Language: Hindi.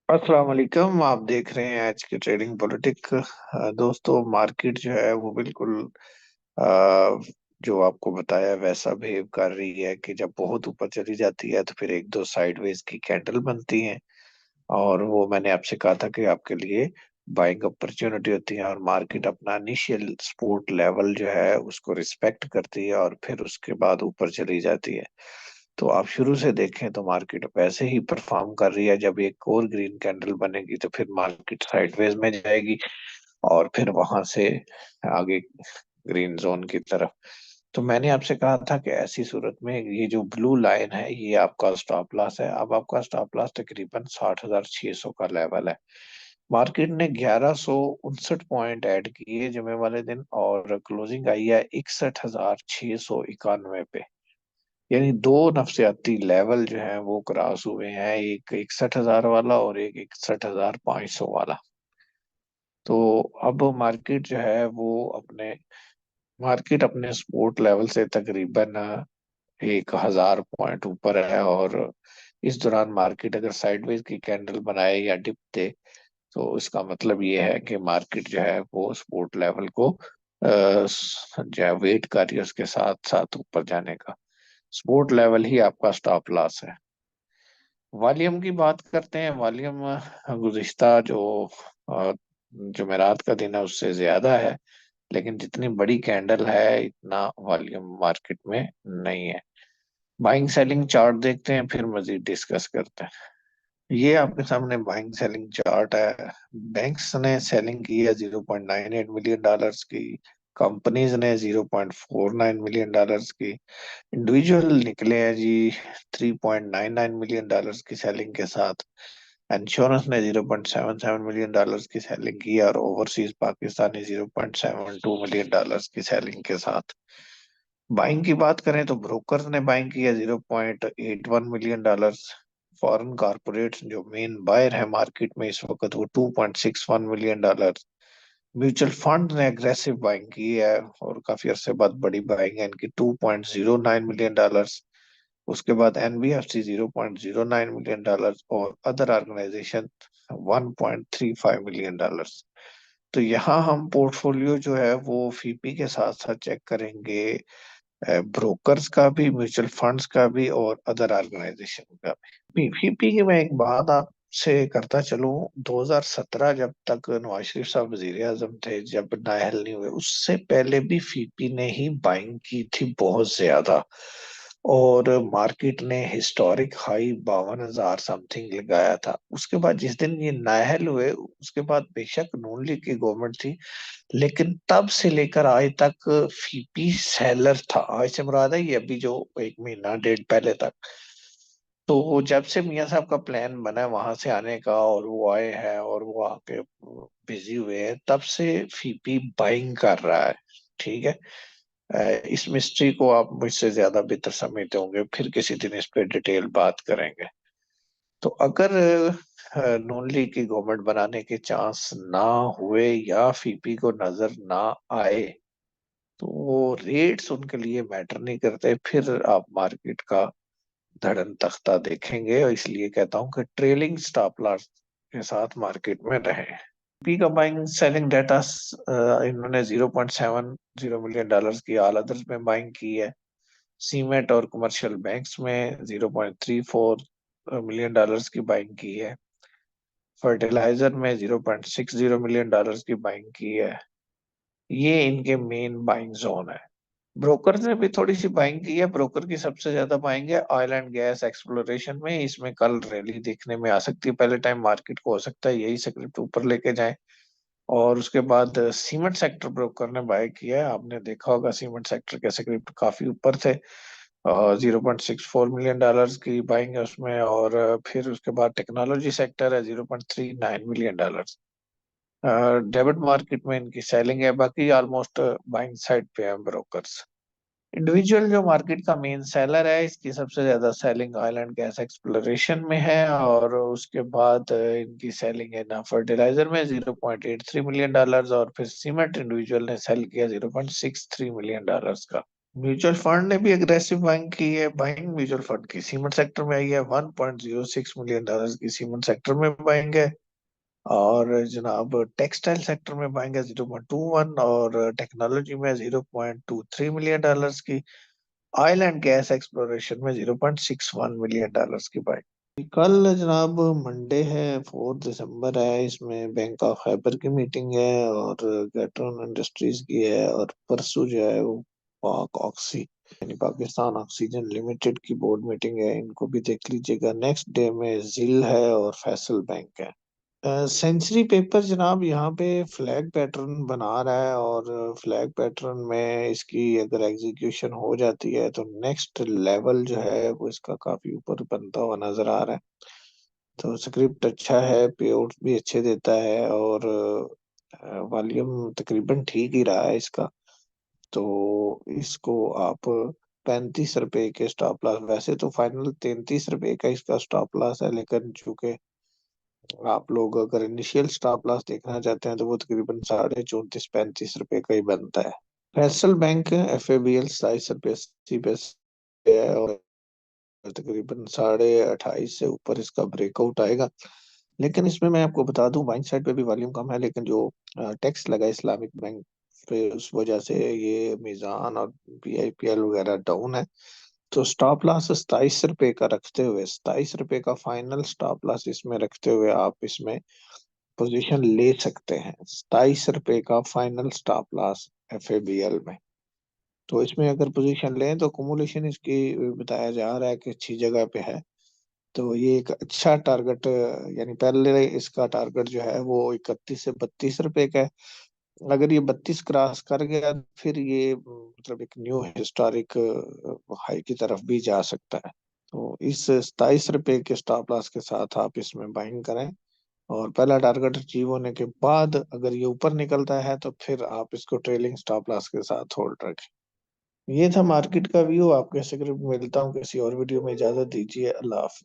अस्सलाम वालेकुम। आप देख रहे हैं आज के ट्रेडिंग पॉलिटिक। दोस्तों, मार्केट जो है वो बिल्कुल अ, जो आपको बताया वैसा बिहेव कर रही है कि जब बहुत ऊपर चली जाती है तो फिर एक दो साइडवेज की कैंडल बनती हैं। और वो मैंने आपसे कहा था कि आपके लिए बाइंग अपॉर्चुनिटी होती है, और मार्केट अपना इनिशियल सपोर्ट लेवल जो है उसको रिस्पेक्ट करती है और फिर उसके बाद ऊपर चली जाती है। तो आप शुरू से देखें तो मार्केट वैसे ही परफॉर्म कर रही है। जब एक और ग्रीन कैंडल बनेगी तो फिर मार्केट साइडवेज में जाएगी और फिर वहां से आगे ग्रीन जोन की तरफ। तो मैंने आपसे कहा था कि ऐसी सूरत में ये जो ब्लू लाइन है ये आपका स्टॉप लॉस है। अब आपका स्टॉप लॉस तकरीबन 60,600 का लेवल है। मार्केट ने 1169 पॉइंट ऐड किए जुमे वाले दिन, और क्लोजिंग आई है 61,691 पे। यानी दो नफसियाती लेवल जो है वो क्रॉस हुए हैं, एक 61,000 वाला और एक 61,500 वाला। तो अब मार्केट अपने सपोर्ट लेवल से तकरीबन 1,000 पॉइंट ऊपर है। और इस दौरान मार्केट अगर साइडवेज की कैंडल बनाए या डिप दे तो इसका मतलब ये है कि मार्केट जो है वो सपोर्ट लेवल को जो है वेट कर रही है, उसके साथ साथ ऊपर जाने का। सपोर्ट लेवल ही आपका स्टॉप लॉस है। वॉल्यूम की बात करते हैं। वॉल्यूम गुज़िश्ता जो जुमेरात का दिन है उससे ज्यादा है, लेकिन जितनी बड़ी कैंडल है इतना वॉल्यूम मार्केट में नहीं है। बाइंग सेलिंग चार्ट देखते हैं, फिर मजीद डिस्कस करते हैं। ये आपके सामने बाइंग सेलिंग चार्ट है। बैंक्स ने सेलिंग की है 0.98 मिलियन डॉलर्स की। कंपनीज ने 0.49 मिलियन डॉलर्स की। इंडिविजुअल निकले हैं जी 3.99 मिलियन डॉलर्स की सेलिंग के साथ। इंश्योरेंस ने 0.77 मिलियन डॉलर्स की सेलिंग की और ओवरसीज पाकिस्तानी 0.72 मिलियन डॉलर्स की सेलिंग के साथ। बाइंग की बात करें तो ब्रोकर्स ने बाइंग की है 0.81 मिलियन डॉलर्स। फॉरेन कारपोरेट्स जो मेन बायर है मार्केट में इस वक्त वो 2.61 मिलियन डॉलर। म्यूचुअल फंड ने एग्रेसिव बाइंग की है और काफी अरसे बाद बड़ी बाइंग है इनकी, 2.09 मिलियन डॉलर्स। उसके बाद एनबीएफसी 0.09 मिलियन डॉलर्स और अदर ऑर्गेनाइजेशन 1.35 मिलियन डॉलर्स। तो यहाँ हम पोर्टफोलियो जो है वो फीपी के साथ साथ चेक करेंगे, ब्रोकर्स का भी, म्यूचुअल फंड्स का भी और अदर ऑर्गेनाइजेशन का भी। फीपी की मैं एक बात आपसे करता चलूं। 2017 जब तक नवाज शरीफ साहब वजीर आजम थे, जब नाअहल नहीं हुए, उससे पहले भी फीपी ने ही बाइंग की थी बहुत ज्यादा। और मार्केट ने हिस्टोरिक हाई 52,000 समथिंग लगाया था। उसके बाद जिस दिन ये नाअहल हुए उसके बाद बेशक नून लीग की गवर्नमेंट थी, लेकिन तब से लेकर आज तक फीपी सेलर था। आज से मुराद है ये अभी जो एक महीना डेढ़ पहले तक। तो जब से मियां साहब का प्लान बना है वहां से आने का और वो आए हैं और वो आके बिजी हुए हैं, तब से फीपी बाइंग कर रहा है। ठीक है। इस मिस्ट्री को आप मुझसे ज्यादा बेहतर समझते होंगे, फिर किसी दिन इस पे डिटेल बात करेंगे। तो अगर नून लीग की गवर्नमेंट बनाने के चांस ना हुए या फीपी को नजर ना आए तो वो रेट्स उनके लिए मैटर नहीं करते, फिर आप मार्केट का धड़न तख्ता देखेंगे। और इसलिए कहता हूं कि ट्रेलिंग स्टॉप लॉस के साथ मार्केट में रहे। पी का बाइंग सेलिंग डाटा इन्होंने 0.70 मिलियन डॉलर्स की ऑल अदर्स में बाइंग की है। सीमेंट और कमर्शियल बैंक्स में 0.34 मिलियन डॉलर्स की बाइंग की है। फर्टिलाइजर में 0.60 मिलियन डॉलर्स की बाइंग की है। ये इनके मेन बाइंग जोन है। ब्रोकर ने भी थोड़ी सी बाइंग की है। ब्रोकर की सबसे ज्यादा बाइंग है ऑयल एंड गैस एक्सप्लोरेशन में। इसमें कल रैली देखने में आ सकती है, पहले टाइम मार्केट को हो सकता है यही स्क्रिप्ट ऊपर लेके जाए। और उसके बाद सीमेंट सेक्टर ब्रोकर ने बाय किया है। आपने देखा होगा सीमेंट सेक्टर के स्क्रिप्ट काफी ऊपर थे। 0.64 मिलियन डॉलर्स की बाइंग है उसमें। और फिर उसके बाद टेक्नोलॉजी सेक्टर है 0.39 मिलियन डॉलर्स। डेबिट मार्केट में इनकी सेलिंग है। बाकी ऑलमोस्ट बाइंग साइड पे है ब्रोकर्स। इंडिविजुअल जो मार्केट का मेन सेलर है, इसकी सबसे ज्यादा selling oil and gas exploration में है। और उसके बाद इनकी सेलिंग है ना फर्टिलाइजर में 0.83 मिलियन डॉलर्स, और फिर सीमेंट इंडिविजुअल ने सेल किया 0.63 मिलियन डॉलर्स का। म्यूचुअल फंड ने भी अग्रेसिव बाइंग की है। बाइंग म्यूचुअल फंड की सीमेंट सेक्टर में आई है, $1.06 मिलियन की सीमेंट सेक्टर में बाइंग है। और जनाब टेक्सटाइल सेक्टर में बाइंग है 0.21, और टेक्नोलॉजी में $0.23 मिलियन की। ऑयल एंड गैस एक्सप्लोरेशन में $0.61 मिलियन की बाइंग। कल जनाब मंडे है, 4 दिसंबर है। इसमें बैंक ऑफ हाइबर की मीटिंग है और गैट्रॉन इंडस्ट्रीज की है। और परसों जो है वो पाक ऑक्सी यानी पाकिस्तान ऑक्सीजन लिमिटेड की बोर्ड मीटिंग है, इनको भी देख लीजिएगा। नेक्स्ट डे में जिल है और फैसल बैंक है। सेंचुरी पेपर जनाब यहाँ पे फ्लैग पैटर्न बना रहा है, और फ्लैग पैटर्न में इसकी अगर एग्जीक्यूशन हो जाती है तो नेक्स्ट लेवल जो है वो इसका काफी ऊपर बनता हुआ नजर आ रहा है। तो स्क्रिप्ट अच्छा है, पे आउट भी अच्छे देता है, और वॉल्यूम तकरीबन ठीक ही रहा है इसका। तो इसको आप 35 रुपए के स्टॉप लॉस, वैसे तो फाइनल 33 रुपए का इसका स्टॉप लॉस है, लेकिन चूंकि आप लोग अगर इनिशियल स्टॉप लॉस देखना चाहते हैं तो वो तकरीबन 34.35-35 रुपए का ही बनता है। फैसल बैंक FABL 27 रुपये 80 पैसे है, और तकरीबन 28.5 से ऊपर इसका ब्रेकआउट आएगा। लेकिन इसमें मैं आपको बता दूं, बाइंग साइड पे भी वॉल्यूम कम है, लेकिन जो टैक्स लगा इस्लामिक बैंक पे उस वजह से ये मीजान और PIPL वगैरह डाउन है। तो स्टॉप लॉस 27 रुपए का रखते हुए, 27 रुपए का फाइनल स्टॉप लॉस इसमें रखते हुए आप इसमें पोजीशन ले सकते हैं। 27 रुपए का फाइनल स्टॉप लॉस FABL में। तो इसमें अगर पोजीशन लें तो कुमुलेशन इसकी बताया जा रहा है कि अच्छी जगह पे है। तो ये एक अच्छा टारगेट, यानी पहले इसका टारगेट जो है वो 31 से 32 रुपए का है। अगर ये 32 क्रॉस कर गया फिर ये मतलब एक न्यू हिस्टोरिक हाई की तरफ भी जा सकता है। तो इस 27 रुपए के स्टॉप लॉस के साथ आप इसमें बाइंग करें, और पहला टारगेट अचीव होने के बाद अगर ये ऊपर निकलता है तो फिर आप इसको ट्रेलिंग स्टॉप लॉस के साथ होल्ड रखें। ये था मार्केट का व्यू। आपके से मिलता हूँ किसी और वीडियो में। इजाजत दीजिए। अल्लाह हाफिज।